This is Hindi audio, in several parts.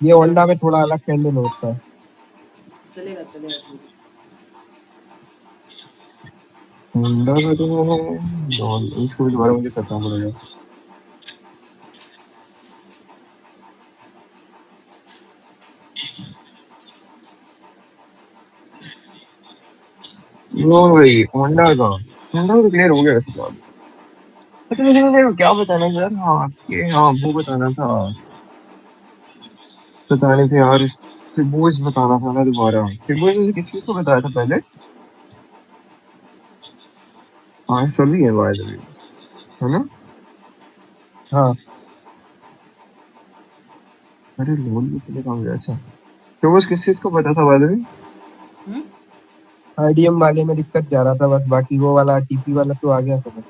ये होंडा में थोड़ा अलग कैंडल होता है। चलेगा चलेगा ठीक है। होंडा का तो इसको भी दोबारा मुझे करना पड़ेगा। नो भाई होंडा तो क्लियर हो गया इसके बाद। अच्छा मुझे क्या बताना था यार, हाँ ये हाँ वो बताना था, बताने थे यार, फिबोज बताना था ना दोबारा। फिबोज मुझे किस चीज को बताया था पहले? हाँ सभी है बाय द वे, है ना? हाँ, अरे लोन भी चले कहाँ गया? अच्छा फिबोज किस चीज को पता था by the way? Hmm. IDM वाले में दिक्कत जा रहा था बस, बाकी वो वाला टीपी वाला तो आ गया समझ।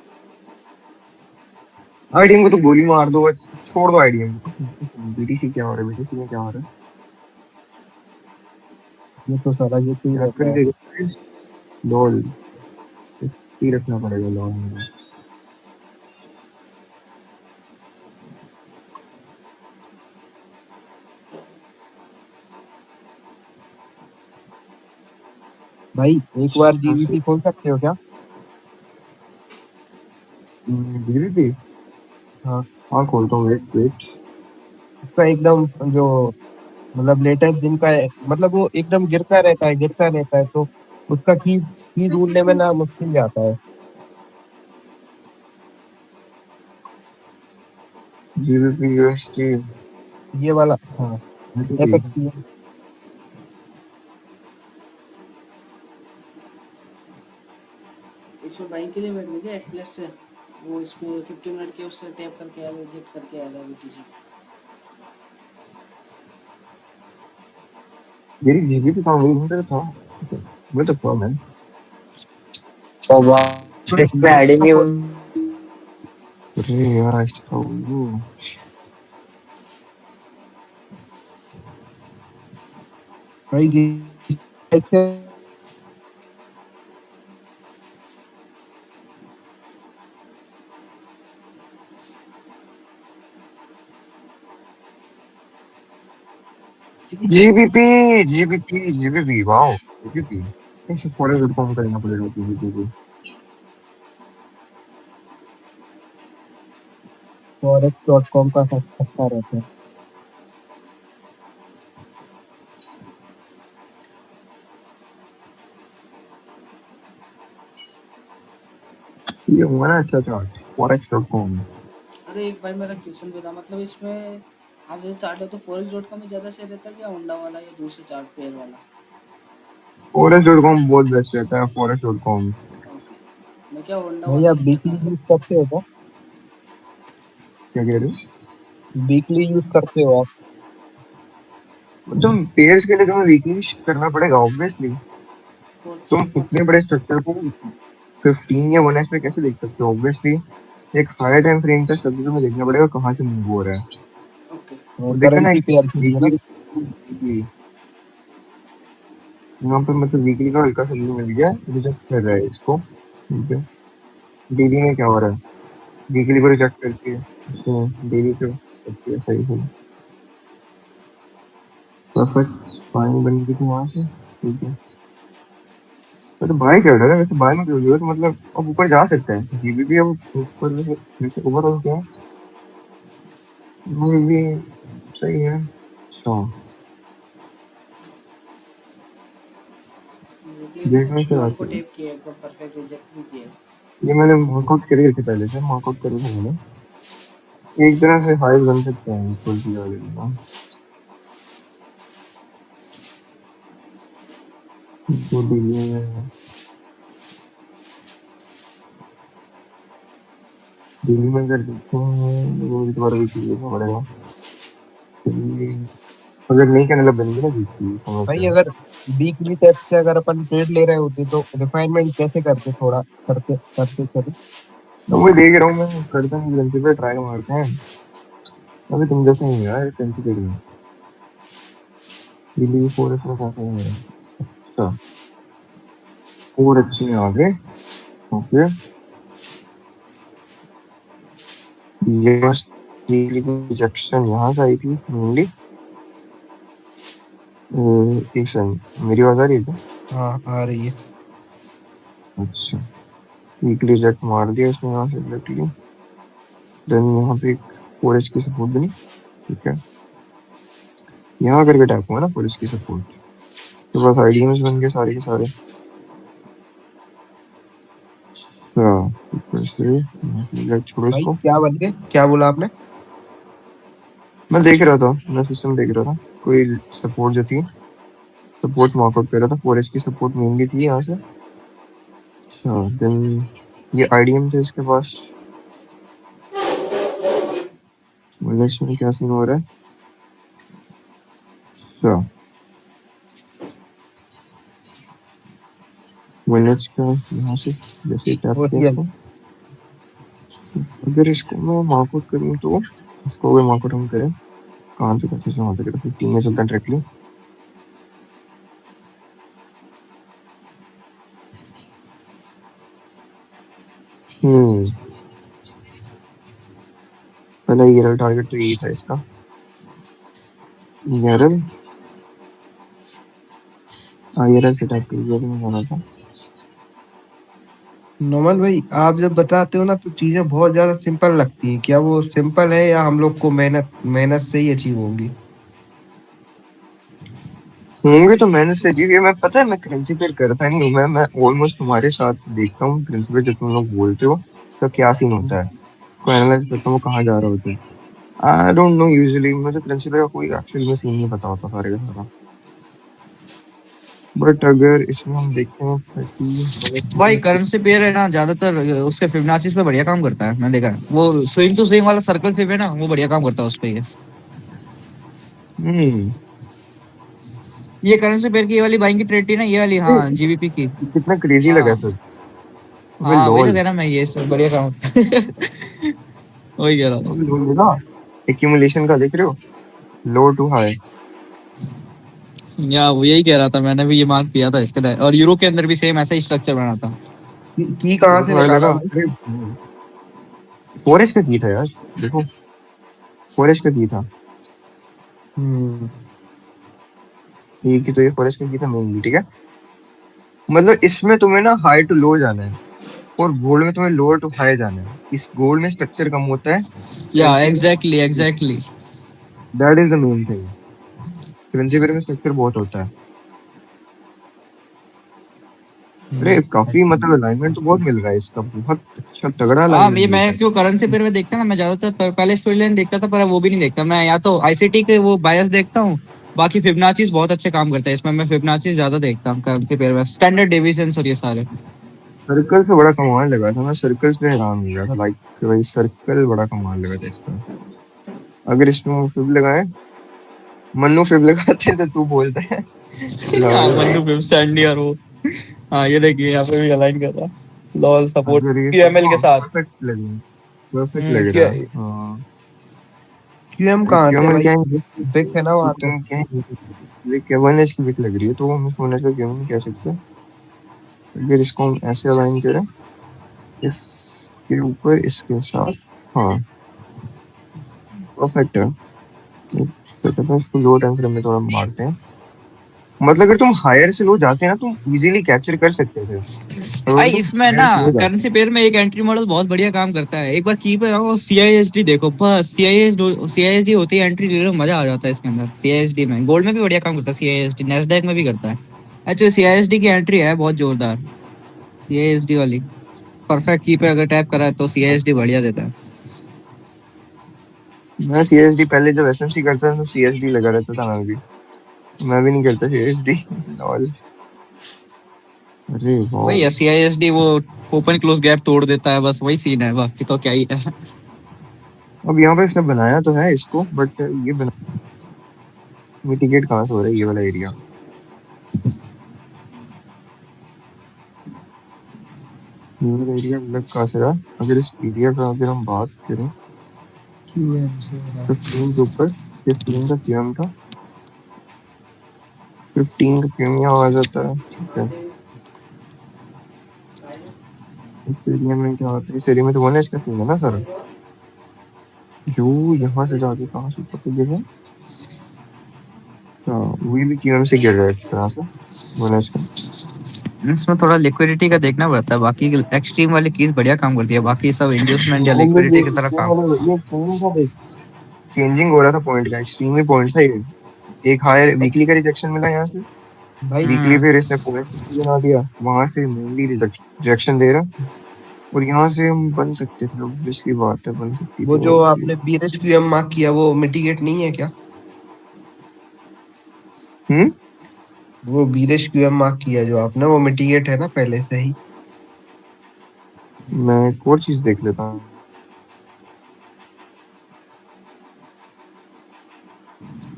आईडीएम को तो गोली मार दो बस, छोड़ दो आईडीएम को। बीटीसी क्या हो रहा है, बीटीसी में क्या हो रहा है? ये तो सारा ये तो ही क्या रहता कर है। देगा लोल, ही रखना पड़ेगा लोल में। भाई एक बार जीवीपी खोल सकते हो क्या? डीवीपी? हाँ, हाँ खोलता हूँ, वेट वेट। उसका एकदम जो मतलब लेटेस्ट दिन का है, मतलब वो एकदम गिरता रहता है, तो उसका की ढूंढने में ना मुश्किल जाता है। जीबीपी यूएसटी ये वाला हाँ, भी। एपेक्स की है। इसमें बाइंग के लिए बैठ गए क्या एक प्लस से? वो इसमें 15 मिनट के उससे टैप करके आएगा, रिजेक्ट करके आएगा बीटीसी। मेरी जीबीपी कहाँ गई, घूमते था मैं तो कम है। और वाह इस पे ऐड ही नहीं हुआ। अरे यार आज तो वो भाई जीबीपी जीबीपी वाओ जीबीपी। ऐसे फॉरेन डॉट कॉम करना पड़ेगा जीबीपी को। forex.com का अच्छा रहता है। ये हमारा अच्छा था फॉरेक्स डॉट कॉम। अरे एक भाई मेरा क्वेश्चन भी था, मतलब इसमें आप जैसे चार्ट है तो forex.com में ज़्यादा सही रहता है क्या होंडा वाला या दूसरे चार्ट पेयर वाला? फॉरेक्स डॉट कॉम बहुत बेस्ट रहता है, फॉरेक्स डॉट कॉम। ओके, मैं क्या होंडा भाई वाला आप लेता वीकली था। यूज करते हो क्या? क्या कह रहे हो? वीकली यूज करते हो आप? तुम पेयर्स के लिए तुम्हें वीकली करना पड़ेगा ऑब्वियसली। तो तुम चार्ट कौन सा? इतने बड़े स्ट्रक्चर को 15 या 1x में कैसे देख सकते हो? ऑब्वियसली एक हायर टाइम फ्रेम का स्ट्रक्चर तुम्हें देखना पड़ेगा कहाँ से मूव हो रहा है। ओके। और देखा ना करेंसी पेयर के लिए ना? वीकली, यहाँ पे मतलब वीकली का हल्का सा व्यू मिल गया, रिजेक्ट कर रहा है इसको, ठीक है। डेली में क्या हो रहा है, वीकली को रिजेक्ट करके इसको डेली पे करती है, सही सही परफेक्ट बाइंग बन गई थी वहां से, ठीक है। तो बाय कर रहा है वैसे, बाय में क्यों जरूरत, मतलब अब ऊपर जा सकता है जीबीपी, अब ऊपर वैसे ओवरऑल क्या है, वो भी सही है। अच्छा लेकिन देखने से Q1 को आती है, टैप किया एक बार, परफेक्ट रिजेक्ट भी किया। ये मैंने वर्कआउट करी थी पहले से, वर्कआउट करी थी मैंने। एक तरह से हाई बन सकते हैं इक्वल टू वाले ना, जो दिल्ली में, दिल्ली में अगर देखते हैं वो भी दोबारा भी देखना पड़ेगा। दिल्ली अगर नहीं कहने लग बनेगी ना जीतती समझ भाई रहे हैं। अगर वीकली टेप से अगर अपन ट्रेड ले रहे होते तो रिफाइनमेंट कैसे करते, थोड़ा करते करते चलो। तो मैं देख रहा हूँ, मैं करता हूँ प्रिंसिपल पे ट्राई मारते हैं। अभी तुम जैसे ही यार प्रिंसिपल में दिल्ली फोर एस में कैसे है। अच्छा फोर एच में आ गए, ओके। ये बस रिजेक्शन यहाँ से आई थी मेनली, एक सेकंड, मेरी आवाज आ रही है क्या? हाँ आ रही है। अच्छा, वीकली जेट मार दिया इसने यहाँ से डायरेक्टली। देन यहाँ पे एक फॉरेस्ट की सपोर्ट बनी, ठीक है। यहाँ करके टैप हुआ ना फॉरेस्ट की सपोर्ट, तो बस आईडीएम्स बन गए सारे के सारे। हाँ, ऊपर से लेट छोड़ो भाई इसको। क्या बन गए, क्या बोला आपने? मैं देख रहा था, मैं सिस्टम देख रहा था, कोई सपोर्ट जो थी, सपोर्ट मार्कआउट कर रहा था, फॉरेस्ट की सपोर्ट मेनली थी यहाँ से। अच्छा, देन ये आईडीएम थे इसके पास। विलेज में क्या सीन हो रहा है? अच्छा, विलेज का यहाँ से जैसे टैप वो किया रियल। इसको, अगर इसको मैं मार्कआउट करूँ तो, इसको अगर मार्कआउट हम करें, कहाँ तक अच्छे से वहाँ तक 15 में चलता है डायरेक्टली। हम्म, पहला ये टारगेट तो यही था इसका, ये आईआरएल से टाइप कर दिया मैं जाना था। नोमान भाई आप जब बताते हो ना तो चीजें बहुत ज्यादा सिंपल लगती हैं, क्या वो सिंपल है या हम लोग को मेहनत मेहनत से ही अचीव होंगी? होंगे तो मैंने से जी, मैं पता है मैं करेंसी पेयर करता नहीं हूँ, मैं ऑलमोस्ट तुम्हारे साथ देखता हूँ करेंसी पेयर, जब तुम लोग बोलते हो तो क्या सीन होता है, को एनालाइज करता हूँ कहाँ जा रहा होता है। आई डोंट नो, यूजुअली मुझे करेंसी पेयर का कोई एक्चुअली में सीन नहीं पता होता सारे का सारा। बट अगर इसमें हम देखते हैं 30 भाई करेंसी पेयर है ना, ज्यादातर उसके फिबोनाची पे बढ़िया काम करता है, मैं देखा है। वो स्विंग टू स्विंग वाला सर्कल फिब है ना, वो बढ़िया काम करता है उस पे हम्म, ये करेंसी पेयर की ये वाली बाइंग की ट्रेड थी ना, ये वाली, हाँ जीबीपी की। कितना क्रेजी हाँ लगा सर। अबे हाँ, वही तो लॉल, कह रहा मैं, ये सब बढ़िया काम होता है। वही कह रहा था। अबे लॉल देखा, एक्यूमुलेशन का देख रहे हो, लो टू हाई। या वो यही कह रहा था, मैंने भी ये मार्क किया था इसके अंदर, और यूरो के अंदर भी सेम ऐसा ही स्ट्रक्चर बना था। की कहाँ लो से टू हाई निकाला लगा, भाई? अरे फॉरेस्ट का की था यार, देखो फॉरेस्ट का की था, हम्म। एक ही तो ये फॉरेस्ट का की था मेनली, ठीक है। मतलब इसमें तुम्हें ना हाई टू लो जाना है, और गोल्ड में तुम्हें लोअर टू हाई जाना है। इस गोल्ड में स्ट्रक्चर कम होता है, या करेंसी एग्जैक्टली में, exactly. That is the main thing. Currency में स्ट्रक्चर बहुत होता है। अरे काफी मतलब अलाइनमेंट तो बहुत मिल रहा है इसका, बहुत अच्छा तगड़ा हाँ, अलाइनमेंट ये मिल रहा मैं है। क्यों करेंसी पेयर में देखता ना, मैं ज्यादातर पहले स्टोरी लाइन देखता था, पर अब वो भी नहीं देखता मैं, या तो आईसीटी के वो बायस देखता हूँ। बाकी फिबनाची बहुत अच्छे काम करता है इसमें, मैं फिबनाची ज्यादा देखता हूँ करेंसी पेयर में, स्टैंडर्ड डेविएशंस और ये सारे। सर्कल से बड़ा कमाल लगा था, मैं सर्कल्स पे हैरान हो गया था, लाइक भाई सर्कल बड़ा कमाल लगा था इसका। अगर इसमें फिब लगाए, मन्नू फिब लगाते हैं तो तू बोलता है हाँ, लॉल। मन्नू फिब सैंडी और वो। हाँ, ये देखिए यहाँ पे भी अलाइन कर रहा है लॉल सपोर्ट अगर ये क्यूएमएल के साथ। परफेक्ट लग रहा है, परफेक्ट लग रहा क्या। है हाँ। क्यूएम कहाँ थे क्यूएमएल भाई? क्या है, बिग है ना वहाँ तो। क्या है, लेकिन 1 की विक लग रही है, तो हम इस 1 का क्यूएमएल नहीं कह सकते। अगर इसको हम ऐसे अलाइन करें, इसके ऊपर इसके साथ, हाँ परफेक्ट है। तो कहते हैं इसको लो टाइम फ्रेम में थोड़ा मारते हैं, मतलब अगर तुम हायर से लो जाते हैं ना, तुम इजीली कैप्चर कर सकते थे, और भाई अगर तुम इसमें ना हायर से लो जाते करेंसी पेयर में एक एंट्री मॉडल बहुत बढ़िया काम करता है, एक बार की पे आओ सीआईएसडी देखो, बस सीआईएसडी होती है एंट्री ले लो, मजा आ जाता है इसके अंदर। सीआईएसडी में गोल्ड में भी बढ़िया काम करता है, सीआईएसडी नेस्डैक में भी करता है। एक्चुअली सीआईएसडी की एंट्री है बहुत जोरदार, सीआईएसडी वाली। परफेक्ट की पे अगर टैप करा है तो सीआईएसडी बढ़िया देता है। मैं सीएसडी पहले जब एसएमसी करता था तो सीएसडी लगा रहता था, मैं भी नहीं करता सीएसडी लॉल। अरे वही वाह, है सीआईएसडी, वो ओपन क्लोज गैप तोड़ देता है, बस वही सीन है, बाकी तो क्या ही है। अब यहाँ पे इसने बनाया तो है इसको, बट ये बना मिटिगेट कहाँ से हो रहा है ये वाला एरिया, ये वाला एरिया अलग कहाँ से रहा। अगर इस एरिया का अगर हम बात करें, क्यूएम से 15 के ऊपर, 15 का क्यूएम था, 15 का क्यूएम यहाँ आ जाता है, ठीक है। इस एरिया में क्या होता है, इस एरिया में तो 1 का सीन है ना सर, जो यहाँ से जाके कहाँ से ऊपर तक गिर रहा है। वही भी क्यूएम से गिर रहा है एक तरह से बोनस का। इसमें थोड़ा लिक्विडिटी का देखना पड़ता है, बाकी एक्सट्रीम वाली कीज बढ़िया काम करती है, बाकी सब इंड्यूसमेंट या हमने लिक्विडिटी देख की तरह क्या काम। मतलब ये चेंजिंग था, देख चेंजिंग हो रहा था पॉइंट का, एक्सट्रीमली पॉइंट था ये। एक हायर वीकली का रिजेक्शन मिला यहाँ से, भाई वीकली हम्म। फिर इसने पॉइंट बना दिया, वहां से मेनली रिजेक्शन दे रहा, और यहाँ से हम बन सकते थे, ऑब्वियसली बात है बन सकती वो थी जो वहां से। आपने बीरेश क्यूएम मार्क किया वो मिटिगेट नहीं है क्या? हम्म। वो बीरेश क्यूएम मार्क किया जो आपने, वो मिटिगेट है ना पहले से ही? मैं एक और चीज देख लेता हूँ।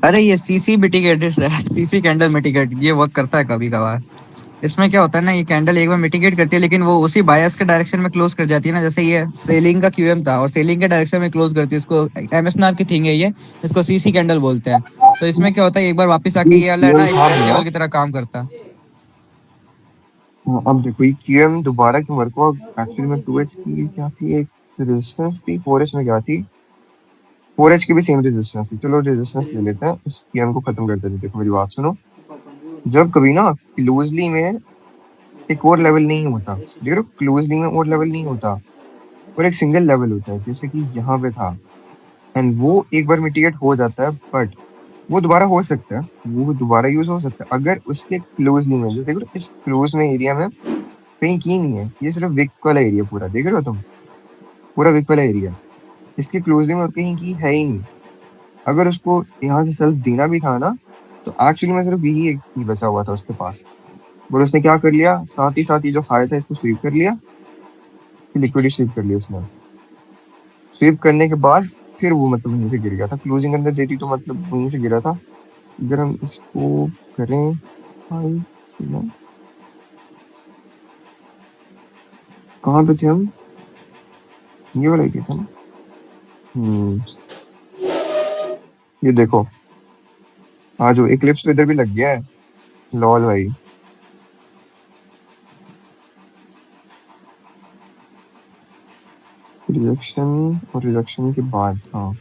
अरे ये सीसी मिटिगेटेड है, सीसी कैंडल मिटिगेट, ये वर्क करता है कभी कभार। इसमें क्या होता है ना, ये कैंडल एक बार मिटिगेट करती है लेकिन वो उसी बायस के डायरेक्शन में क्लोज कर जाती है ना, जैसे ये सेलिंग का क्यूएम था और सेलिंग के डायरेक्शन में क्लोज करती है, इसको एमएसएनआर की थिंग है ये, इसको सीसी कैंडल बोलते हैं। तो इसमें क्या होता है, एक बार वापस आके ये ये वाला है ना क्यूएम एक था ट्रेस मेरा। लेवल की तरह काम करता है। हाँ, अब देखो ये क्यूएम दोबारा क्यों वर्क हुआ, एक्चुअली में 2H की क्या थी, एक रेजिस्टेंस थी, 4H में क्या थी, 4H की भी सेम रेजिस्टेंस थी। चलो रेजिस्टेंस ले लेते हैं, इस क्यूएम को खत्म कर देते हैं। देखो मेरी बात सुनो, जब कभी ना क्लोजली में एक और लेवल नहीं होता, देखो क्लोजली में और लेवल नहीं होता, और एक सिंगल लेवल होता है, जैसे कि यहाँ पे था, एंड वो एक बार मिटिगेट हो जाता है, बट वो दोबारा हो सकता है, वो दोबारा यूज हो सकता है अगर उसके क्लोजली में, जो देखो इस क्लोज में एरिया में कहीं की नहीं है, ये सिर्फ विक वाला एरिया पूरा देख रहे हो तुम, पूरा विक वाला एरिया, इसके क्लोजली में और कहीं की है ही नहीं। अगर उसको यहाँ से सेल्फ देना भी था ना, तो एक्चुअली में सिर्फ यही एक ही बचा हुआ था उसके पास, बट उसने क्या कर लिया, साथ ही साथ ये जो हाई था इसको स्वीप कर लिया, लिक्विड स्वीप कर लिया उसने। स्वीप करने के बाद फिर वो मतलब वहीं से गिर गया था, क्लोजिंग अंदर देती तो मतलब वहीं से गिरा था। अगर हम इसको करें हाई, कहाँ पे थे हम, ये वाला एरिया था ना। हम्म, ये देखो, हाँ जो इक्लिप्स तो इधर भी लग गया है, लॉल भाई। रिजेक्शन, और रिजेक्शन के बाद हाँ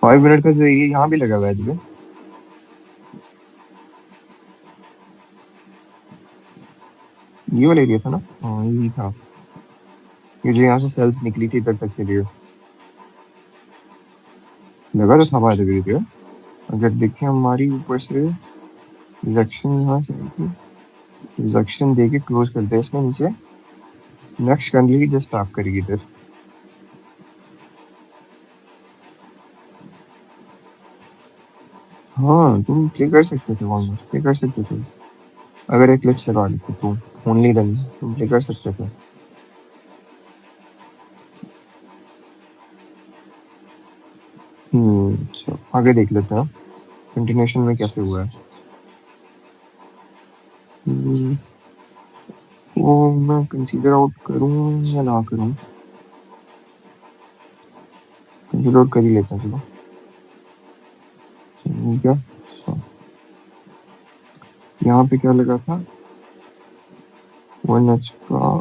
5 मिनट का जो ये यहाँ भी लगा हुआ है इसमें, ये वाला एरिया था ना, हाँ यही था, ये जो यहाँ से सेल्स निकली थी इधर तक के लिए, लगा तो था बाद वीडियो। अगर देखें हमारी ऊपर से रिजेक्शन यहाँ से आई थी, रिजेक्शन दे के क्लोज कर दे इसमें नीचे, नेक्स्ट कैंडल की जस्ट स्टार्ट करेगी इधर। हाँ तुम प्ले कर सकते थे, ऑलमोस्ट प्ले कर सकते थे, अगर एक क्लिप चला लेते तो, ओनली देन तुम प्ले कर सकते थे। अच्छा आगे देख लेते हैं कंटिन्यूशन में कैसे हुआ है। हम्म, वो मैं कंसीडर आउट करूं या ना करूं, कंसीडर आउट कर ही लेता हूं, चलो ठीक है। अच्छा, यहाँ पे क्या लगा था, 1H का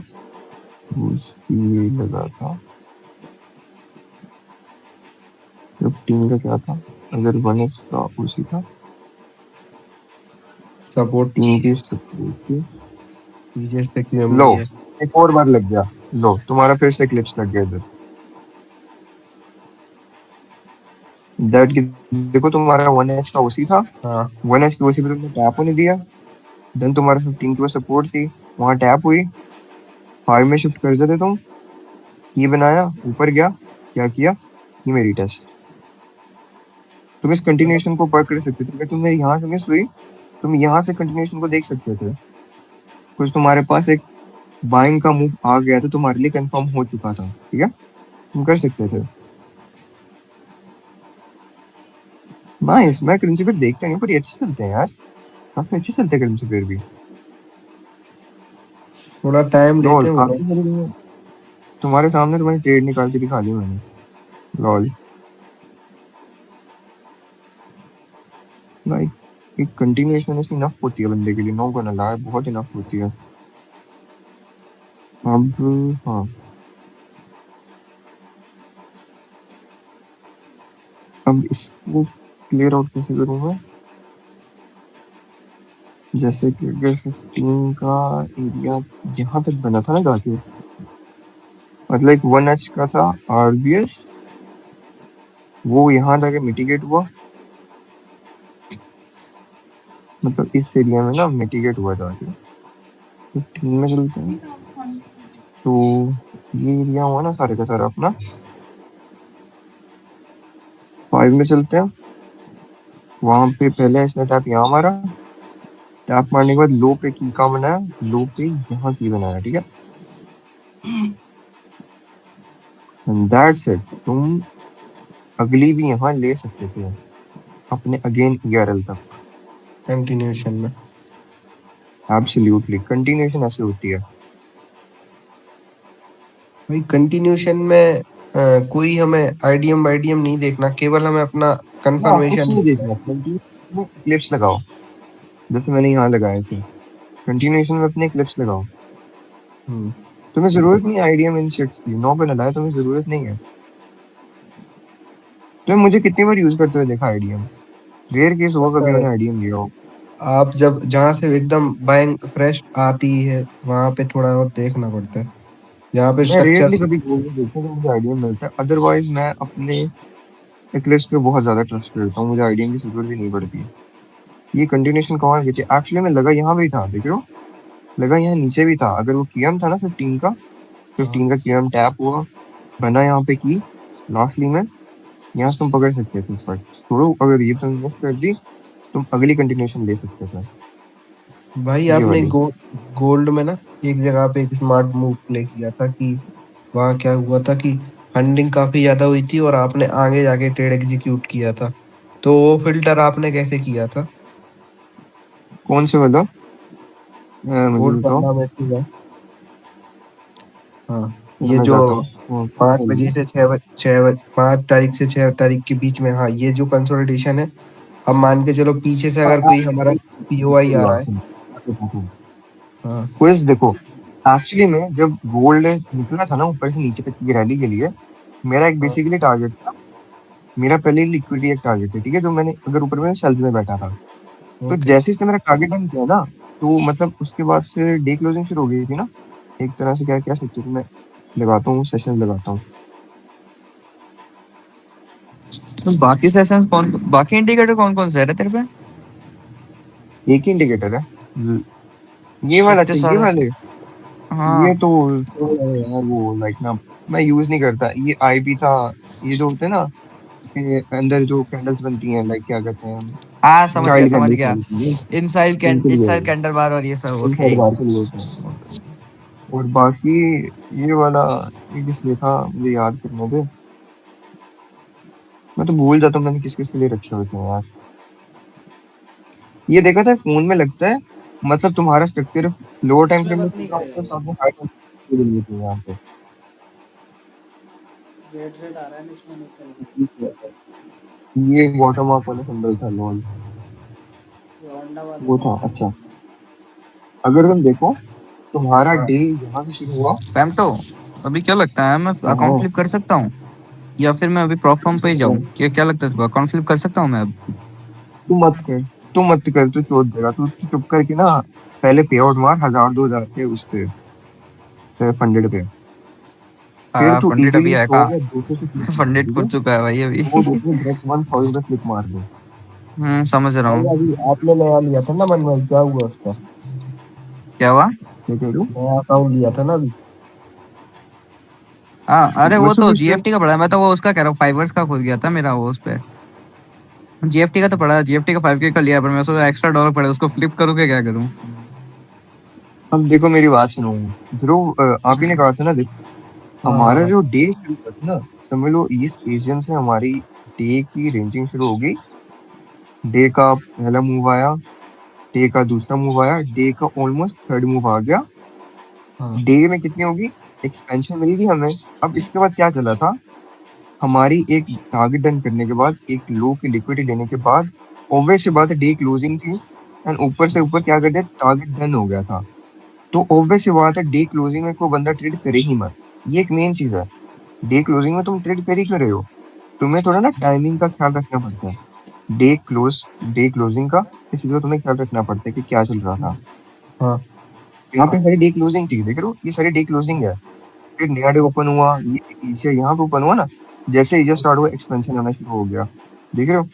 UC लगा था, 15 का क्या था, अगर 1H का UC था, सपोर्ट 3 की सपोर्ट की। बीरेश पे क्यूएम लो भी है। एक और बार लग गया, लो तुम्हारा फिर से क्लिप्स लग गया इधर, दैट की देखो तुम्हारा 1H का OC था, हाँ 1H की OC पे तुमने टैप होने दिया, देन तुम्हारा 15 की सपोर्ट थी, वहां टैप हुई, 5 में शिफ्ट कर देते तुम, ये बनाया ऊपर गया, क्या किया, ये मेरी टेस्ट। तुम इस कंटिन्यूएशन को पढ़ कर सकते थे, अगर तुमने यहाँ से मिस हुई तुम यहाँ से कंटिन्यूएशन को देख सकते थे, कुछ तुम्हारे पास एक बाइंग का मूव आ गया तो तुम्हारे लिए कंफर्म हो चुका था, ठीक है, तुम कर सकते थे। नाइस, मैं प्रिंसिपल देखते नहीं पर ये अच्छे चलते हैं यार, काफी अच्छे चलते हैं प्रिंसिपल भी। थोड़ा टाइम लेते लॉल हैं वो लोग। काफी सारी तुम्हारे सामने तुम्हारी ट्रेड निकाल के दिखा दी मैंने, लॉल लाइक एक कंटिन्यूएशन इसकी इनफ होती है बंदे के लिए, नो गोना लाई, बहुत इनफ होती है। अब हाँ, अब इसको क्लियर आउट कैसे करूँ मैं? जैसे कि अगर 15 का एरिया यहाँ तक बना था ना जाके, मतलब 1H का था RBS, वो यहाँ जाके मिटिगेट हुआ, मतलब इस एरिया में ना मिटिगेट हुआ जाके। 15 में चलते हैं, तो ये एरिया हुआ ना सारे का सारा अपना। 5 में चलते हैं, वहां पे पहले इसने टैप यहाँ मारा, टैप मारने के बाद लो पे की का बनाया, लो पे यहाँ की बनाया, ठीक है। That's it. तुम अगली भी यहाँ ले सकते थे अपने अगेन ERL तक। कंटिन्यूशन में एब्सोल्युटली कंटिन्यूएशन ऐसे होती है। भाई, कंटिन्यूशन में कोई हमें आईडीएम नहीं देखना, केवल हमें अपना ना कुछ कंफर्मेशन नहीं देखना, कंटिन्यूएशन में क्लिप्स लगाओ, जैसे मैंने यहाँ लगाए थे। कंटिन्यूएशन में अपने क्लिप्स लगाओ। तुम्हें जरूरत नहीं है आईडीएम इन शिट्स की, 9 पे लगाए, तुम्हें जरूरत नहीं है। तुम मुझे कितनी बार यूज करते हुए देखा आईडीएम? रेयर केस होगा कभी मैंने आईडीएम लिया हो। आप जब जहाँ से एकदम बाइंग फ्रेश आती है वहां पे थोड़ा बहुत देखना पड़ता है, जहाँ पे मैं रेयरली स्ट्रक्चर। कभी गोल में देखता हूँ, मुझे आईडीएम मिलता है। अदरवाइज मैं अपने एक्लिप्स पे बहुत ज्यादा ट्रस्ट करता हूँ, मुझे आईडीएम की जरूरत भी नहीं पड़ती। ये कंटिन्यूएशन कहाँ गई? एक्चुअली में लगा यहाँ भी था, देख रहे हो, लगा यहाँ नीचे भी था। अगर वो QM था ना 15 का, 15 का QM टैप हुआ, बना यहाँ पे की लास्टली में, यहाँ से तुम पकड़ सकते थे पर छोड़ो। अगर ये तुम मिस कर दी, तुम अगली कंटिन्यूएशन ले सकते थे। भाई ये आपने वाली गोल्ड में ना एक जगह पे एक स्मार्ट मूव प्ले किया था कि वहाँ क्या हुआ था कि फंडिंग काफी ज्यादा हुई थी और आपने आगे जाके ट्रेड एग्जीक्यूट किया था, तो वो फिल्टर आपने कैसे किया था? कौन से वाला? मुझे गोल्ड बताओ, बदला में सीधा। हाँ, ये मैं जो जाता हूँ। कौन सा 5 वाला? बजे से 5 तारीख से 6 तारीख के बीच में, हाँ, ये जो कंसोलिडेशन है, अब मान के चलो पीछे से अगर कोई हमारा पीओआई आ रहा है। हाँ। क्विज देखो, एक्चुअली में जब गोल्ड निकला था ना ऊपर से नीचे तक की रैली के लिए, मेरा एक हाँ, बेसिकली टारगेट था। मेरा पहले लिक्विडिटी एक टारगेट था, ठीक है, जो मैंने अगर ऊपर में सेल्स में बैठा था, तो ओके। जैसे इसने मेरा टारगेट डन किया ना, तो मतलब उसके बाद से डे क्लोजिंग शुरू हो गई थी ना, एक तरह से क्या कह सकते हो। मैं लगाता हूँ, सेशन लगाता हूँ। तो बाकी सेशंस बाकी इंडिकेटर कौन कौन से है रे तेरे पे? एक ही इंडिकेटर है, ये वाला इतने चाहिए सारे। वाले। ये हाँ। तो यार वो लाइक ना, मैं यूज नहीं करता। ये IB था, ये जो होते हैं ना, ये अंदर जो कैंडल्स बनती हैं, लाइक क्या कहते हैं, हाँ समझ गया चाइल्ड समझ कैंडल्स गया। बनती हैं, इनके लिए इनसाइड है, कैंडल बार और ये सब, इन ओके। बार के लिए होता है। और बाकी ये वाला, ये किस लिए था मुझे याद करने दे, मैं तो भूल जाता हूँ मैंने किस किस के लिए रखे होते हैं यार। ये देखा था फोन में लगता है, मतलब तुम्हारा स्ट्रक्चर लोअर टाइम इसमें फ्रेम में वर्क चल नहीं रहा करेगा होता है, ये। साथ में हाई टाइम फ्रेम के लिए होते हैं यहाँ पे। रेड रेड आ रहा है ना, इसमें नहीं करेगा। ये वाटर मार्क वाला सिंबल था, लॉल, ये होंडा वाला वो है। था। अच्छा, अगर तुम देखो, तुम्हारा डे यहाँ से शुरू हुआ। पैम तो अभी क्या लगता है, मैं अकाउंट हाँ, फ्लिप कर सकता हूँ या फिर मैं अभी प्रॉप फॉर्म पे ही जाऊँ? क्या लगता है तुमको, अकाउंट फ्लिप कर सकता हूँ मैं अब? तू मत कर, तू मत कर, तू छोड़ देगा। तू चुप करके ना पहले पे आउट मार 1000 2000 के उस पे, फंडेड पे। फिर तू फंडेड अभी इजीली है 100 कहाँ? या 200 से क्लिक मार दे, फंडेड ठीक खुल है। चुका है भाई अभी। 100 200 डायरेक्ट 1000 का क्लिक मार दे। समझ रहा भाई हूँ। अभी आपने नया लिया था ना मन भाई, क्या हुआ उसका? क्या हुआ? क्या कह रहे हो? नया अकाउंट लिया था ना अभी। हाँ अरे वो वैसे तो तो इसमें जीएफटी का पड़ा है, मैं तो वो उसका कह रहा हूँ, फाइवर्स का खुल गया था मेरा वो उस पे। जीएफटी का तो पड़ा है, जीएफटी का 5K का लिया, पर मैं सोचा एक्स्ट्रा डॉलर पड़े उसको फ्लिप करूँ क्या क्या करूँ? अब देखो मेरी बात सुनो, ध्रुव, आप ही ने कहा था ना, देखो हमारा हाँ, जो डे शुरू हुआ था ना, समझ लो ईस्ट एशियन से हमारी डे की रेंजिंग शुरू हो गई। डे का पहला मूव आया, डे का दूसरा मूव आया, डे का ऑलमोस्ट थर्ड मूव आ गया। हाँ, डे में कितनी होगी, एक्सपेंशन मिल गई हमें। अब इसके बाद क्या चला था, हमारी एक टारगेट डन करने के बाद, एक लो की लिक्विडिटी लेने के बाद, ऑब्वियस सी बात है डे क्लोजिंग थी, एंड ऊपर से ऊपर क्या कर दिया, टारगेट डन हो गया था। तो ऑब्वियस सी बात है डे क्लोजिंग में कोई बंदा ट्रेड करे ही मत। ये एक मेन चीज है, डे क्लोजिंग में तुम ट्रेड कर ही कर रहे हो, तुम्हें थोड़ा ना टाइमिंग का ख्याल रखना पड़ता है। डे क्लोजिंग का, इसलिए तुम्हें ख्याल रखना पड़ता है कि क्या चल रहा था। हाँ यहाँ पे सारी डे क्लोजिंग थी, देख रहे हो ये सारी डे क्लोजिंग है। फिर नया डे ओपन हुआ, ये एशिया यहाँ पे ओपन हुआ ना, जैसे ये स्टार्ट हुआ एक्सपेंशन आना शुरू हो गया, देख रहे हो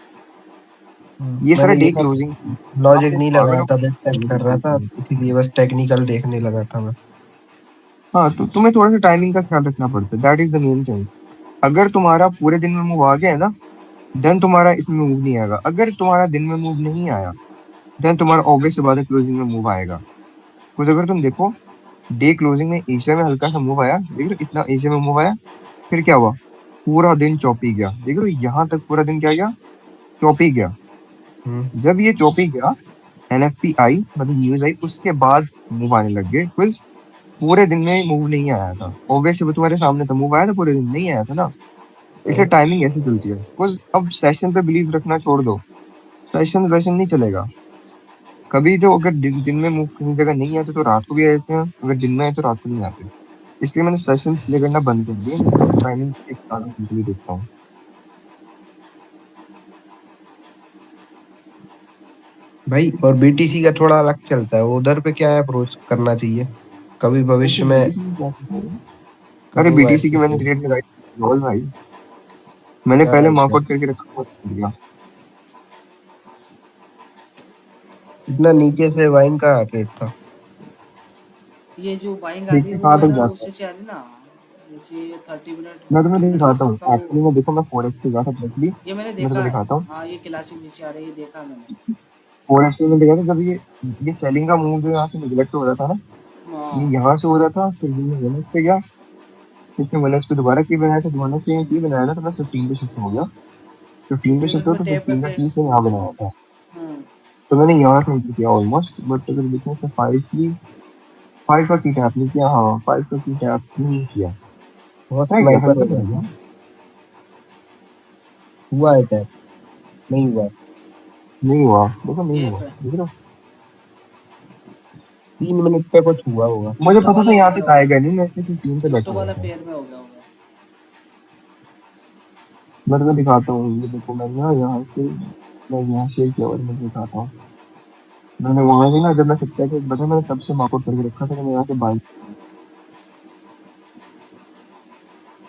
ये सारा मैंने ये डे सब क्लोजिंग थी। आप लॉजिक तो नहीं पागल लगाया हो था, बस चेक कर रहा था, गए। इसीलिए बस टेक्निकल देखने लगा था मैं। हाँ तो तुम्हें थोड़ा सा टाइमिंग का ख्याल रखना पड़ता है, that is the main thing. अगर तुम्हारा पूरे दिन में मूव आ गया है ना, देन तुम्हारा इसमें मूव नहीं आएगा। अगर तुम्हारा दिन में मूव नहीं आया, देन तुम्हारा ऑब्वियस बात है क्लोजिंग में मूव आएगा। कुछ अगर तुम देखो डे क्लोजिंग में एशिया में हल्का सा मूव आया, देख रहे हो इतना एशिया में मूव आया, फिर क्या हुआ, पूरा दिन चौपी गया, देख रहे हो यहाँ तक पूरा दिन क्या गया, चौपी गया। हम्म जब ये चौपी गया, एनएफपी आई, मतलब न्यूज आई, उसके बाद मूव आने लग गए। कुछ पूरे दिन में मूव नहीं आया था, ऑब्वियसली तुम्हारे सामने तो मूव आया था, पूरे दिन नहीं आया था ना। इसलिए टाइमिंग ऐसी चलती है। कुछ अब सेशन पे बिलीव रखना छोड़ दो, सेशन वैशन नहीं चलेगा कभी। जो अगर दिन में मूव कहीं जगह नहीं आते तो रात को भी आ जाते हैं, अगर दिन में आए तो रात को नहीं आते। इसलिए मैंने सेशन प्ले करना बंद कर दिया, मैं सिर्फ टाइमिंग एक साल के लिए देखता हूँ। भाई, और बीटीसी का थोड़ा अलग चलता है, वो उधर पे क्या अप्रोच करना चाहिए कभी वैसे भविष्य में? बीटीसी में क्या करता है? अरे करो भाई बीटीसी की मैंने रेट लगाई रोल भाई, मैंने क्या पहले राइट है? मार्कआउट करके रखा हुआ था। इतना नीचे से वाइन का रेट था? ये जो बाइंग आ रही है देखिए वो कहाँ तक मेरा जाता है, उसी से आ रही है ना, जैसे 30 मिनट मैं तुम्हें 50 मिनट ये दिखाता हूँ। सबका वो। एक्चुअली मैं देखो मैं फोरेक्स पे गया था डायरेक्टली, ये मैंने मैं देखा तुम्हें है। दिखाता हूँ। हाँ, ये क्लासिक नीचे आ रही है, ये देखा मैंने। फोरेक्स पे मैं देखा था जब ये सेलिंग का मूव जो यहाँ से निगलेक्ट हो रहा था ना, ये हाँ, यहाँ से हो रहा था, फिर ये वेनेस पे गया, इसने वेनेस पे दोबारा की बनाया था, दोबारा से की बनाया ना, तो मैं 15 पे शिफ्ट हो गया। 15 पे शिफ्ट मिनट हो में तो टैप 15 का करके। की से यहाँ बनाया था। हम्म। तो मैंने यहाँ से एंट्री किया ऑलमोस्ट, बट अगर देखो तो 5 का की टैप नहीं किया, हाँ 5 का की टैप नहीं किया, बहुत है क्या स्नाइपर हल्का हो सा गया रह गया। था। हुआ है टैप? नहीं हुआ? नहीं हुआ, देखो नहीं टैप हुआ, है। देख रहे हो। 3 मिनट पे कुछ हुआ होगा। मुझे क्रिप्टो पता था वाला हो यहाँ गया तक होगा। आएगा नहीं, मैं सिर्फ 3 पे बैठा क्रिप्टो हुआ वाला था। पेयर में हो गया होगा। मैं तुम्हें दिखाता हूँ, ये देखो मैं ना यहाँ से, मैं यहाँ से क्या और मैं दिखाता हूँ। मैंने वहां से ना, जब मैं सत्या के बता, मैंने तब से मार्कआउट करके रखा था कि मैं यहाँ से बाइक।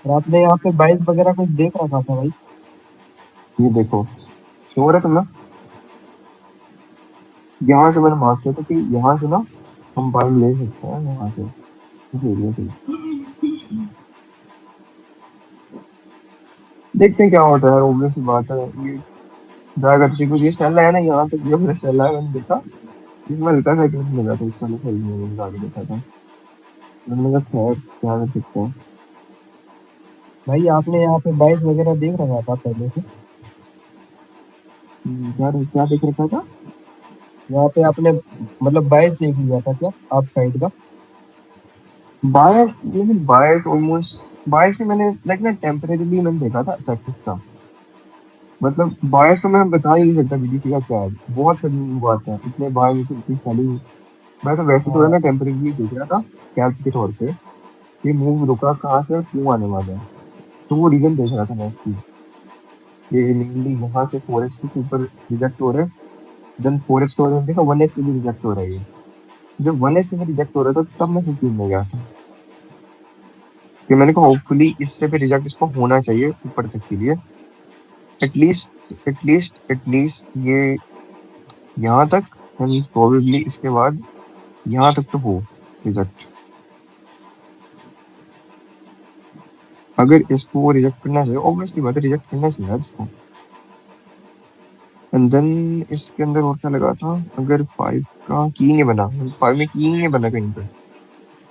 और आपने यहाँ पे बाइक वगैरह कुछ देख रखा था भाई? ये देखो श्योर है तुम ना, यहाँ से मैंने मार्क किया था कि यहाँ से ना हम बाइक ले सकते हैं यहाँ से, इस एरिया से। देखते हैं क्या होता है, ऑब्वियस बात है ये जाएगा तो कुछ। ये स्टेला है ना, यहाँ तक जो मेरा स्टेला है मैंने देखा, इसमें हल्का सा क्लिप लगा था, इसका सही नहीं मैंने आगे देखा था। मैंने कहा खैर क्या कर सकते हैं। भाई, आपने यहाँ पे बाइक वगैरह देख रखा था पहले से? क्या क्या देख रखा था। यहाँ पे आपने मतलब बाइक देख लिया था क्या आप साइड का? बायस, लेकिन बायस ऑलमोस्ट, बायस से मैंने लाइक ना टेम्परेरीली मैंने देखा था प्रैक्टिस का। मतलब बायस तो मैं बता ही नहीं सकता बीडीसी का क्या है, बहुत सभी बात है, इतने बाय इतनी सारी। मैं तो वैसे तो है हाँ ना टेम्परेरीली देख रहा था कैप के तौर पे, ये मूव रुका कहाँ से और क्यों आने वाला है, तो वो रीजन देख रहा था मैं इसकी। ये मेनली यहाँ से फॉरेस्ट के ऊपर रिजेक्ट हो रहा है, देन फॉरेस्ट हो रहा है, देखा 1x से भी रिजेक्ट हो रहा है ये। जब 1x से भी रिजेक्ट हो रहा था तब मैं 15 में गया था, कि मैंने कहा होपफुली इससे भी रिजल्ट इसको होना चाहिए ऊपर तक के लिए, एटलीस्ट ये यहाँ तक, एंड प्रोबेबली इसके बाद यहाँ तक तो हो रिजेक्ट। अगर इसको रिजेक्ट करना चाहिए, ऑब्वियसली बात है रिजेक्ट करना चाहिए यार इसको। एंड देन इसके अंदर और क्या लगा था, अगर 5 का की नहीं बना, 5 में की नहीं बना कहीं पे,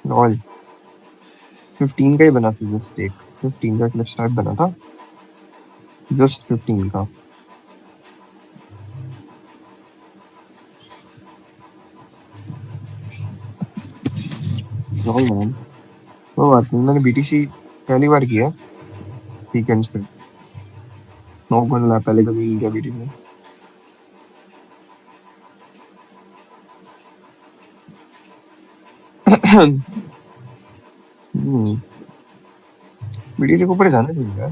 लॉल 15 का ही बना था, जस्ट एक 15 का क्लब स्टार्ट बना था, जस्ट 15 का। लॉल मैन, वो बात नहीं, मैंने बीटीसी पहली बार किया वीकेंड्स पे, नॉक करना पहले कभी नहीं किया बीटीसी। हम्म, बीटीसी को ऊपर जाना चाहिए यार।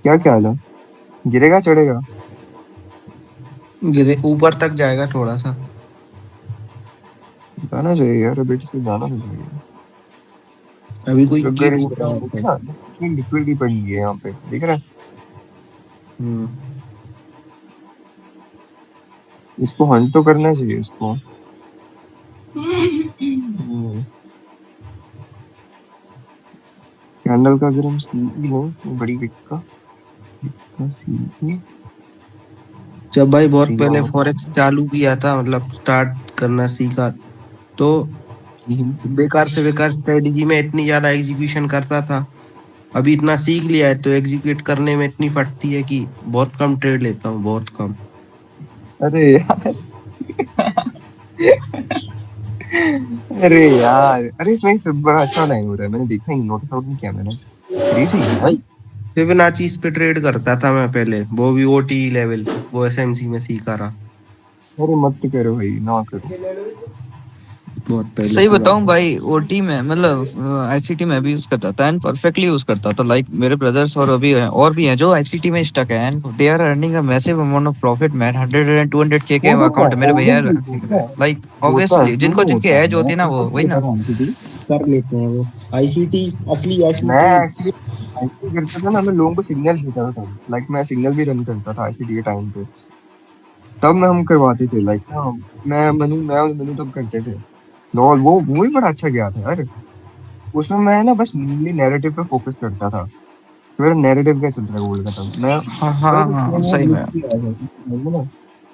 क्या क्या हाल है, गिरेगा चढ़ेगा? गिरे ऊपर तक जाएगा थोड़ा सा। जाना चाहिए यार, अभी से जाना तो चाहिए। अभी कोई तो अगर किक इस हो पे रहा हम है देखें तो। ना, कितनी लिक्विडिटी पड़ी है यहाँ पे, देख रहे हैं? हम्म। इसको हंट तो करना चाहिए इसको। हम्म, कैंडल का अगर हम सीई लें बड़ी विक का, सीई जब भाई बहुत सीया पहले मतलब फॉरेक्स चालू किया था, मतलब स्टार्ट करना सीखा, तो बेकार से बेकार स्ट्रेटजी में इतनी ज्यादा एग्जीक्यूशन करता था। अभी इतना सीख लिया है तो एग्जीक्यूट करने में इतनी फटती है कि बहुत कम ट्रेड लेता हूँ, बहुत कम। अरे यार, अरे यार, अरे इसमें सब बड़ा अच्छा नहीं हो रहा है, मैंने देखा ही नोटिस आउट नहीं किया मैंने। क्रेजी है यार। भाई फिबोनाची पे ट्रेड करता था मैं पहले, वो भी ओटी लेवल, वो एसएमसी में सीखा रहा। अरे मत करो भाई, ना करो। बहुत पहले सही की बात बताऊं है। भाई, ओटी में मतलब आईसीटी में भी यूज करता था एंड परफेक्टली यूज करता था। लाइक मेरे ब्रदर्स और अभी हैं और भी हैं जो आईसीटी में स्टक है and they are earning a massive amount of profit man. 100 and 200 के होता अकाउंट है, है मेरे भैया। लाइक होता है, ऑब्वियसली क्यों जिनको नहीं जिनके होता है, एज होती मैं है ना वो परफेक्ट वही करता ना। था आईसीटी, कर लेते हैं वो। आईसीटी असली मैं आईसीटी एक्चुअली आईसीटी करता था ना, मैं लोगों को सिग्नल देता था। लाइक मैं सिग्नल भी रन करता था आईसीटी के टाइम पे, तब मैं हम करवाते थे। लाइक ना, मैं और मनु तब करते थे। लॉल, वो भी बड़ा अच्छा गया था यार। उसमें मैं ना बस मेनली नैरेटिव पे फोकस करता था। मेरा नैरेटिव क्या चल रहा है गोल्ड का, तब मैं हाँ पता हाँ तो हाँ सीएनए सही ग्लिच में। भी आया था उस time में ना।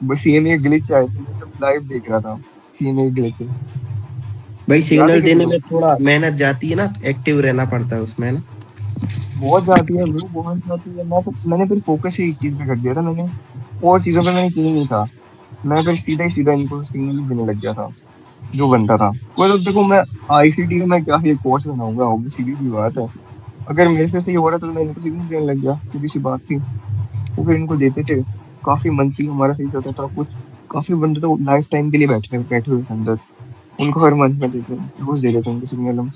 बस सीएनए ग्लिच आया था, मैं तब लाइव देख रहा था सीएनए ग्लिच। भाई याद है सिग्नल किसी देने को? में थोड़ा मेहनत जाती है ना, एक्टिव रहना पड़ता है उसमें ना। बहुत जाती है ब्रो, बहुत जाती है। मैंने फिर फोकस ही एक चीज पे कर दिया था मैंने, और चीजों पे मैंने किया ही नहीं था। मैं फिर सीधा ही सीधा इनको सिग्नल देने लग गया था जो बनता था। कोई तो देखो, मैं आईसीटी में मैं क्या ये कोर्स बनाऊंगा, ऑब्वियस सीधी सी बात है। अगर मेरे से सही हो रहा तो मैं इनको सिग्नल देने लग गया, सीधी सी बात थी। वो फिर इनको देते थे, काफी मंथली हमारा सही चलता था कुछ। काफी बंदे तो लाइफ टाइम के लिए बैठे बैठे हुए थे अंदर, उनको हर मंथ में देते, रोज दे देते उनको सिग्नल हम।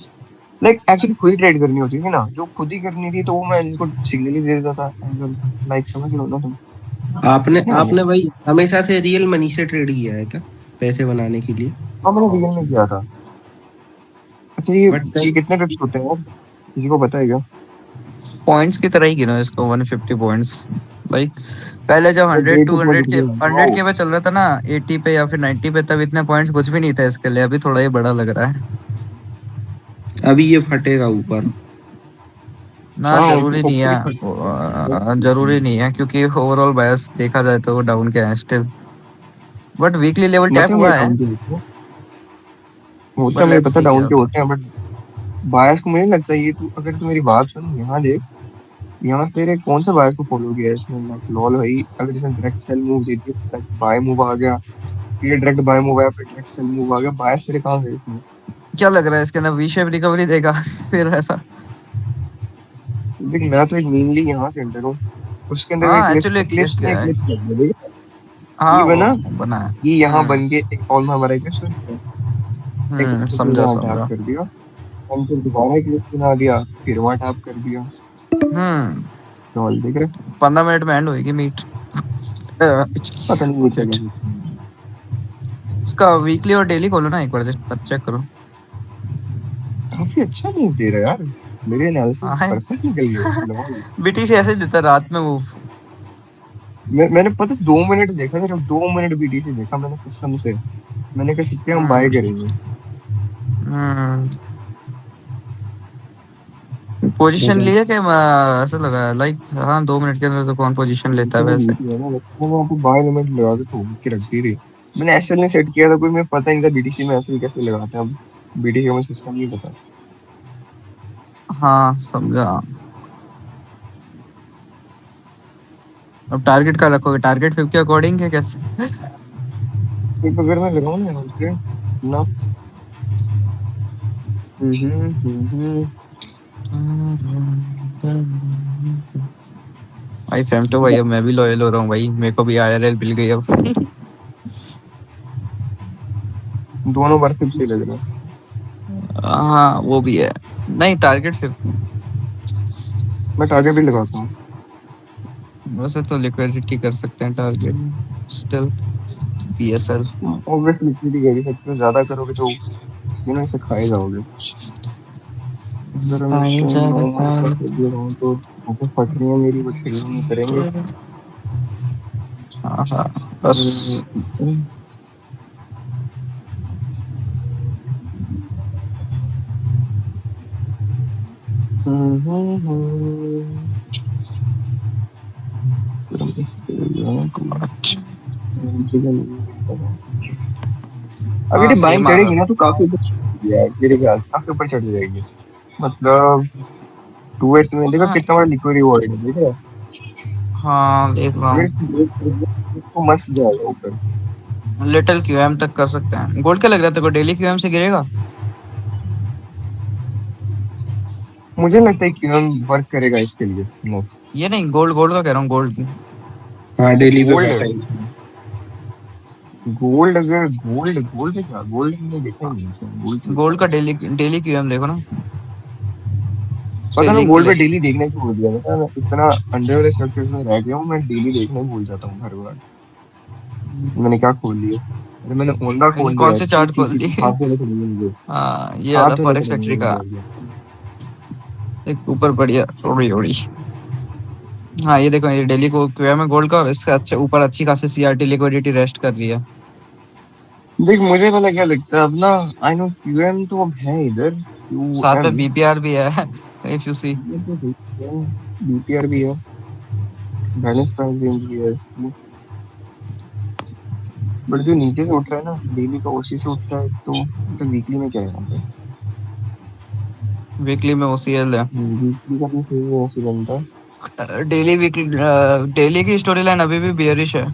लाइक एक्चुअली खुद ही ट्रेड करनी होती थी ना, जो खुद ही करनी थी, तो वो मैं इनको सिग्नल ही दे देता था एज वेल। लाइक समझ लो ना तुम। आपने क्या है? आपने भाई हमेशा से रियल मनी से ट्रेड किया है क्या, पैसे बनाने के लिए? हाँ, मैंने रियल में किया था। अच्छा, ये बट ये कितने पिप्स होते हैं यार, किसी को पता है क्या? पॉइंट्स की तरह ही गिनो इसको, 150 पॉइंट्स। लाइक पहले जब तो 100 डेढ़ टू पिप वाली 100 के वीडियो ब्रो। 100 के पे चल रहा था ना, 80 पे या फिर 90 पे, तब इतने पॉइंट्स कुछ भी नहीं था इसके लिए। अभी थोड़ा ये बड़ा लग रहा है अभी ये फटेगा ऊपर। ना। हाँ, जरूरी नहीं होपफुली फट है, जरूरी नहीं है क्योंकि ओवरऑल बायस देखा जाए तो डाउन के हैं still. But weekly level tap मतलब ये हुआ है। डाउन के होते हैं, होता बट है मुझे लेट्स पता सी क्या डाउन के होता होते हैं, बट बायस को मुझे नहीं लगता। ये तू, अगर तू मेरी बात सुन, यहाँ देख, यहाँ तेरे कौन सा बायस को फॉलो किया है इसने? लाइक लॉल भाई, अगर इसने डायरेक्ट सेल मूव दे दिया, लाइक बाय मूव आ गया, फिर डायरेक्ट बाय मूव आया, फिर डायरेक्ट सेल मूव आ गया, बायस तेरे कहाँ गए इसमें? है। क्या लग रहा है इसके अंदर वी शेप रिकवरी देगा फिर ऐसा? देख, मैं तो एक मेनली यहाँ से एंटर हूँ, उसके अंदर हाँ इक्लिप्स एक्चुअली इक्लिप्स ने इक्लिप्स कर दिया, देख। ये हाँ वो बना, बना है। ये यहाँ बन के एक कॉल में हमारा इक्लिप्स बन गया। इक्लिप्स ने समझा वहाँ टैप समझा। कर दिया, हम फिर दोबारा इक्लिप्स बना दिया, फिर वहाँ टैप कर दिया। हम्म लॉल, देख रहे? 15 मिनट में एंड होगी मीट। पता नहीं वो चीजें शिट। होती हैं। इसका वीकली और डेली खोलो ना एक बार, जस्ट चेक करो। काफी अच्छा मूव दे रहा है यार, मेरे एनालिसिस हाँ है। परफेक्ट निकल गए। लॉल, बीटीसी ऐसे ही देता है रात में वो। मैंने पता 2 मिनट देखा, सिर्फ 2 मिनट बीटीसी देखा मैंने कसम से। मैंने कहा कितने हम बाय हम्म करेंगे। पोजीशन देखा, लिए कि ऐसा लगा लाइक हाँ 2 मिनट के अंदर तो कौन पोजीशन लेता है पोजीशन ली वैसे। थी मैंने, लगता है वहाँ पे बाय लिमिट लगा के ठोक के रख दी थी। मैंने एसएल ने सेट किया था, कोई मुझे पता नहीं था बीटीसी में एसएल कैसे लगाते हैं। अब बीटीसी का मुझे सिस्टम नहीं पता। हाँ समझा। अब टारगेट का रखोगे, टारगेट 50 के अकॉर्डिंग है कैसे? एक अगर मैं लगाऊं ना यहाँ पे ना, हम्म। भाई फेमटो भाई, अब मैं भी लॉयल हो रहा हूँ भाई, मेरे को भी आईआरएल मिल गई अब। दोनों बार फिर से लग रहा है। हाँ वो भी है। नहीं टारगेट 50। मैं टारगेट भी लगाता हूँ। वैसे तो लिक्विडिटी कर सकते हैं target. Still PSL. Obviously liquid ही कर सकते हो, ज्यादा करोगे तो इसे खाए जाओगे। अगर मैं खाए इसको जावे नॉर्मल का खाए। कर दे रहा हूँ तो आंखें फट रही हैं मेरी, बट फिर भी नहीं करेंगे। हाँ हाँ बस। अगर हाँ ये बाइंग सेम आ रहा करेगी ना तो काफी ऊपर यार, मेरे ख्याल से काफी ऊपर चढ़ जाएगी। मतलब 2x में देखो है। कितना बड़ा लिक्विड रिवॉर्ड है, ठीक है। हाँ देख रहा अगर हूँ। इसको break कर दिया तो मस्त जाएगा ऊपर। लिटिल क्यूएम तक कर सकते हैं। गोल्ड क्या लग रहा है तेरे को, डेली क्यूएम से गिरेगा? मुझे लगता है कि हम वर्क करेगा इसके लिए। नो, ये नहीं, गोल्ड गोल्ड का कह रहा हूँ, गोल्ड की। हाँ डेली पे गोल्ड, बैठा है। गोल्ड अगर गोल्ड गोल्ड पे क्या, गोल्ड हमने देखा ही नहीं, गोल्ड चलता गोल्ड का है। डेली डेली क्यूएम देखो ना, पता ना, सेलिंग के गोल्ड पे लिए। डेली देखना ही छोड़ दिया था मैं, इतना अंडर स्ट्रक्चर में रह गया हूँ, मैं डेली देखना ही भूल जाता हूँ हर बार। मैंने क्या खोल लिया, अरे मैंने ओंडा ये खोल कौन लिया से एक्चुअली, चार्ट खोल ठीक दी? है, हाथ धोने चलेंगे मुझे, हाँ ये हाथ वाला धोने फॉरेक्स चलेंगे फैक्ट्री का। मुझे। एक ऊपर बढ़िया उड़ी उड़ी। हाँ ये देखो, ये डेली को क्यूएम है गोल्ड का, और इससे अच्छा ऊपर अच्छी खासी सीआरटी लिक्विडिटी रेस्ट कर रही है। देख मुझे पता क्या लगता है अब ना, आई नो क्यूएम तो अब है इधर, साथ में क्यूएम बीपीआर भी है। If you see. बीपीआर भी है, बैलेंस प्राइस रेंज भी है इसकी। बट जो नीचे से उठ रहा है ना, डेली का उसी से उठ रहा है, तो वीकली में क्या है यहाँ पे? वीकली में ओसीएल है। वीकली का भी सही है, ऐसे बनता है। डेली वीकली डेली की स्टोरी लाइन अभी भी बियरिश है।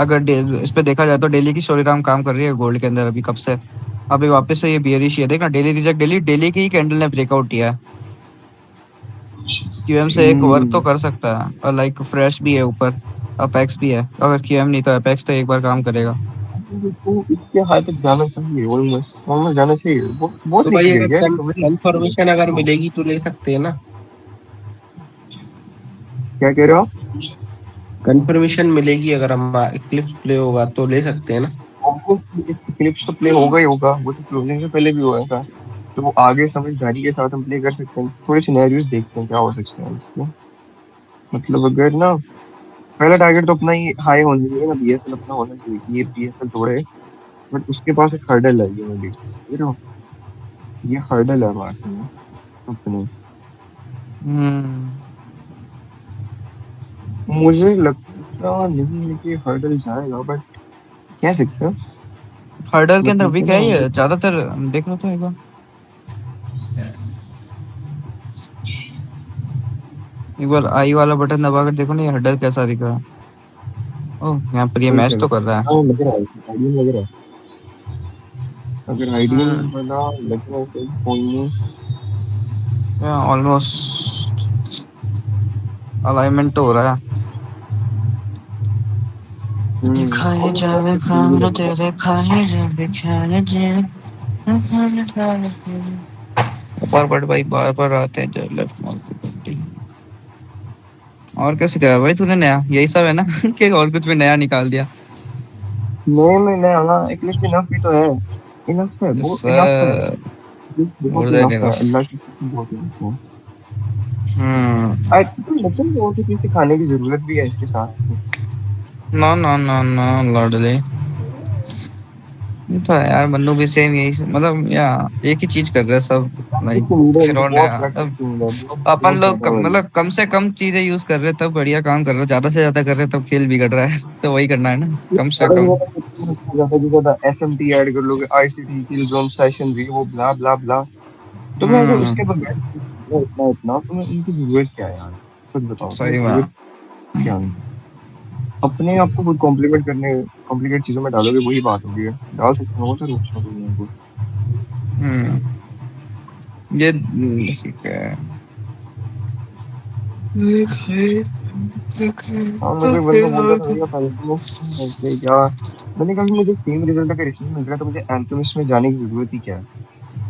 अगर इस पे देखा जाए तो डेली की स्टोरी लाइन काम कर रही है गोल्ड के अंदर अभी कब से। अभी वापस से ये बियरिश ही है, देखना डेली रिजेक्ट, डेली डेली की ही कैंडल ने ब्रेकआउट किया है। क्यूएम से एक वर्क तो हम्म, कर सकता है, और लाइक फ्रेश भी है ऊपर, अपेक्स भी है। अगर क्यूएम नहीं तो अपेक्स तो एक बार काम करेगा। तो इसके हाई तक जाना चाहिए, ऑलमोस्ट ऑलमोस्ट जाना चाहिए, बहुत बहुत तो भाई नीचे गिर अगर गया, रिकवरी। कंफर्मेशन अगर मिलेगी तो ले सकते हैं ना। क्या कह रहे हो आप? कंफर्मेशन मिलेगी अगर हम इक्लिप्स प्ले होगा तो ले सकते हैं ना। ऑब्वियसली क्लिप्स तो प्ले होगा ही होगा, वो तो क्लोजिंग से पहले भी हुआ था। तो वो आगे समझदारी के साथ हम प्ले कर सकते हैं, थोड़े सिनेरियोस देखते हैं क्या हो सकता है इसके। मतलब अगर ना, पहला टारगेट तो अपना ही हाई होना चाहिए ना, बीएसएल अपना होना चाहिए कि ये बीएसएल तोड़े। बट उसके पास एक हर्डल है, ये मैं देख रहा हूँ, ये हर्डल है पास में अपने। हम्म। मुझे लगता नहीं है कि हर्डल जाएगा, बट कह सकते हैं। हर्डल के अंदर मतलब वीक ना, है ये ज्यादातर। देखो तो एक बार, एक बार आई वाला बटन दबाकर देखो ना, ये हर्डल कैसा दिख रहा है। ओह यहाँ पर ये कौन सा मैच है? तो कर रहा है। हाँ लग रहा है, आइडियन लग रहा है। अगर आइडियन हम्म। वाला लग रहा है तो कोई नहीं। ऑलमोस्ट अलाइनमेंट तो हो रहा है। दिखाए ऑलमोस्ट जावे आपको सही भी खाना लग रहा तेरे खाए जावे खाए जावे खाना खाने बार बार भाई, बार बार आते हैं जब लेफ्ट माउस। और कैसे क्या भाई तूने नया यही सब है ना? कि और कुछ भी नया निकाल दिया? है। नहीं नहीं नहीं, हाँ एटलीस्ट इनफ भी तो है। इनफ है, यस वो इनफ है। सर। मोर बहुत देन इनफ है, इनफ। अल्लाह की कसम बहुत इनफ है। हम्म। आई तो लगता है और किसी से खाने की जरूरत भी है इसके साथ में। ना ना ना ना लॉर्डले। ये तो है यार, मन्नू भी सेम यही मतलब या एक ही चीज कर रहे हैं सब। प्रैक्टिस लाइक की नीड है फिर इनको, और बहुत नया प्रैक्टिस अब की नीड है, बहुत अपन बहुत लोग ज्यादा वाली। मतलब कम से कम चीजें यूज कर रहे हैं तब बढ़िया काम कर रहे हैं, ज्यादा से ज्यादा कर रहे हैं तब खेल बिगड़ रहा है। तो वही करना है ना, ये कम से ज्यादा से कम। ज्यादा कितना अच्छा, ज्यादा से ज्यादा एसएमटी ऐड कर लोगे, आईसीटी किल जोन सेशन भी, वो ब्ला ब्ला ब्ला। तुम्हें अगर हम्म। उसके बगैर इतना इतना तुम्हें इनकी जरूरत क्या है यार, सच बताओ तुम्हें सही में। जरूरत क्या है? अपने आप को खुद कॉम्प्लीमेंट करने, कॉम्प्लिकेट चीजों में डालोगे, वही बात होगी। डाल सकते हो तो रोकना कोई नहीं को। हम्म। ये ठीक है। हाँ मैं कोई बंदा बोल रहा था भैया अल्केमिस्ट ऐसे क्या, मैंने कहा कि मुझे सेम रिजल्ट अगर इसमें मिल रहा है तो मुझे अल्केमिस्ट में जाने की जरूरत ही क्या है।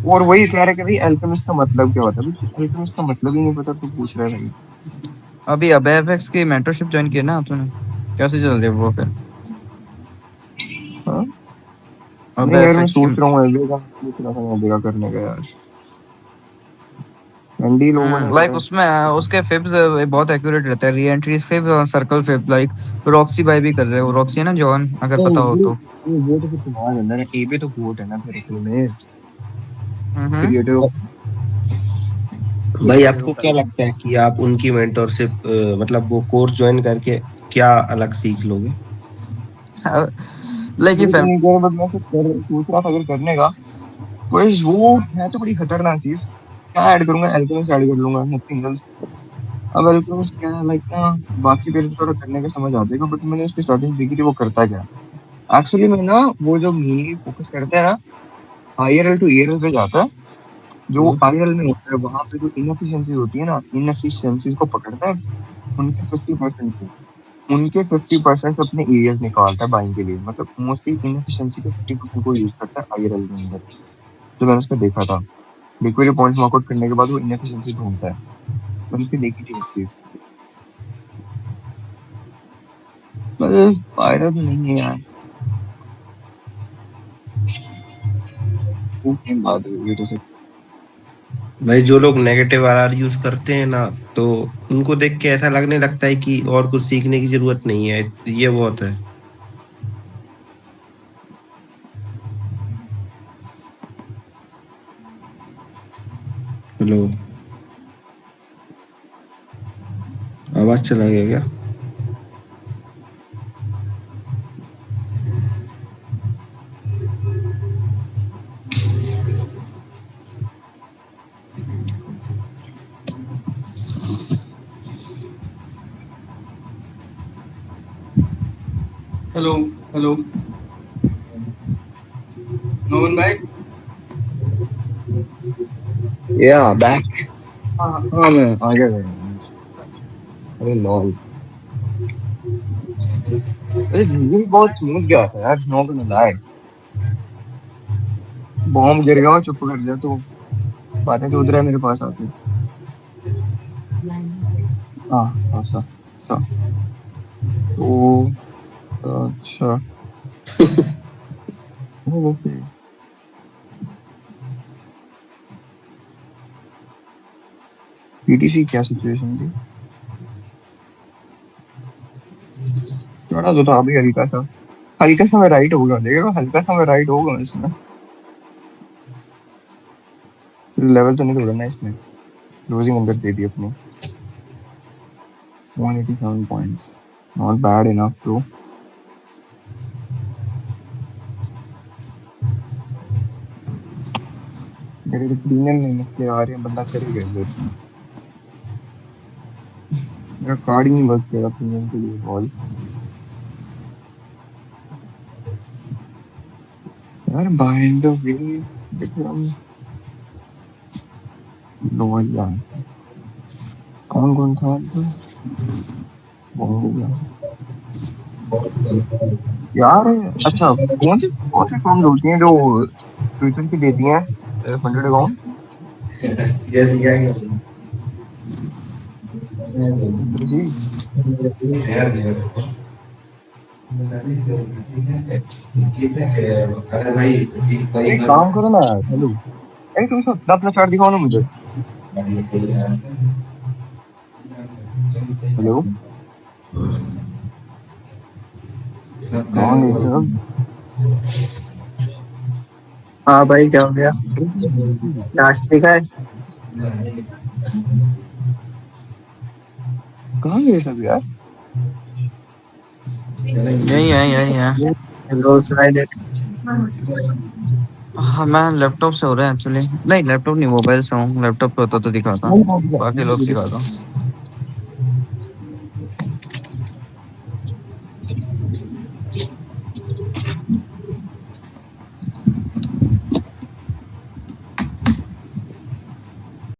और वही कह रहे कि भाई अल्केमिस्ट का मतलब क्या होता है, भाई अल्केमिस्ट का मतलब ही नहीं पता तो पूछ रहा है भाई। अभी अब एफएक्स की मेंटरशिप ज्वाइन की है ना तूने? कैसे चल रही है वो फिर? नहीं अबे यार, मैं एफएक्स की सोच रहा हूँ एलबी का, सोच रहा था एलबी करने का यार। एनडी लोगों ने लाइक करा। उसमें उसके फिब्स बहुत एक्यूरेट रहते हैं, री एंट्रीज फिब और सर्कल फिब। लाइक रॉक्सी भाई भी कर रहे हो, रॉक्सी है ना जॉन, अगर नहीं पता हो तो। वो तो फिर तुम्हारे अंदर है, एबी तो गोट है ना फिर असल में, हम्म। क्रिएटर ऑफ भाई क्रिएटर आपको ऑफ क्या लगता है कि आप उनकी मेंटरशिप मतलब वो कोर्स ज्वाइन करके क्या अलग सीख लोगे? लाइक ये वो तो नहीं कह रहा, बट मैं सोच रहा था अगर करने का। बस वो है तो बड़ी खतरनाक चीज। क्या ऐड करूंगा, एल्केमिस्ट ऐड कर लूंगा, नथिंग एल्स। अब एल्केमिस्ट क्या है लाइक ना, बाकी पेज थोड़ा करने का समझ आ जाएगा, बट मैंने उसकी स्टार्टिंग देखी थी वो करता क्या एक्चुअली में ना। वो जो मेनली फोकस करते हैं ना, आईआरएल टू ईआरएल पे जाता है। जो हम्म। आईआरएल में होता है वहां पे जो इनएफिशिएंसी होती है ना, इनएफिशिएंसीज को पकड़ता है। उनके 50% को, उनके 50% अपने एरियाज निकालता है बाइंग के लिए। मतलब मोस्टली इनएफिशिएंसी के 50% को यूज करता है आईआरएल के अंदर। जो मैंने उसको देखा था, लिक्विड पॉइंट्स वर्कआउट करने के बाद वो इनएफिशिएंसी ढूंढता है। मैंने उसकी देखी थी एक चीज। पर फायदा तो नहीं है यार, वो गेम बात हुई तो सब। भाई जो लोग नेगेटिव आरआर यूज करते हैं ना, तो उनको देख के ऐसा लगने लगता है कि और कुछ सीखने की जरूरत नहीं है, ये बहुत है। हेलो, आवाज चला गया क्या? हेलो। हेलो। नोमन भाई। या बैक। हाँ हाँ, मैं आ गया था। अरे लॉल, अरे ये बहुत स्मूथ गया था यार, नो गonna lie। बॉम्ब गिर गया, चुप कर जा तू। बातें तो उधर है मेरे पास आके। हाँ अच्छा अच्छा। तो अच्छा, ओके। पीटीसी क्या सिचुएशन थी? थोड़ा तो था अभी, हल्का सा मैं राइट होगा, देख रहा हूँ, हल्का सा मैं राइट होगा इसमें। लेवल तो नहीं तोड़ना है इसमें। क्लोजिंग अंदर दे दी अपनी। 187 points, not bad enough too. मेरे प्रीमियम में मसले आ रहे हैं, बंदा करेगा इधर। मेरा कार्ड ही नहीं वर्क कर रहा प्रीमियम के लिए बॉल। यार bind the way Vikram Lohia, कौन कौन था तो बोल यार। अच्छा, कौन सी फॉर्म होती हैं जो ट्विटर की देती हैं 100 अकाउंट? जी, अरे भाई एक अरे बार काम करो ना यार, हेलो। अरे तुम सब अपना अपना चार्ट दिखाओ ना मुझे। हेलो, कौन है सब? हाँ भाई, क्या हो गया? अरे लास्ट देखा है? कहाँ गए सब यार? यही है। रोज राइडेड। हाँ मैं लैपटॉप से हो रहा है एक्चुअली, नहीं लैपटॉप नहीं, मोबाइल से हूँ। लैपटॉप पे होता तो दिखाता, कौन कौन सा बाकी लोग मुझे सिखाता। दिखाओ।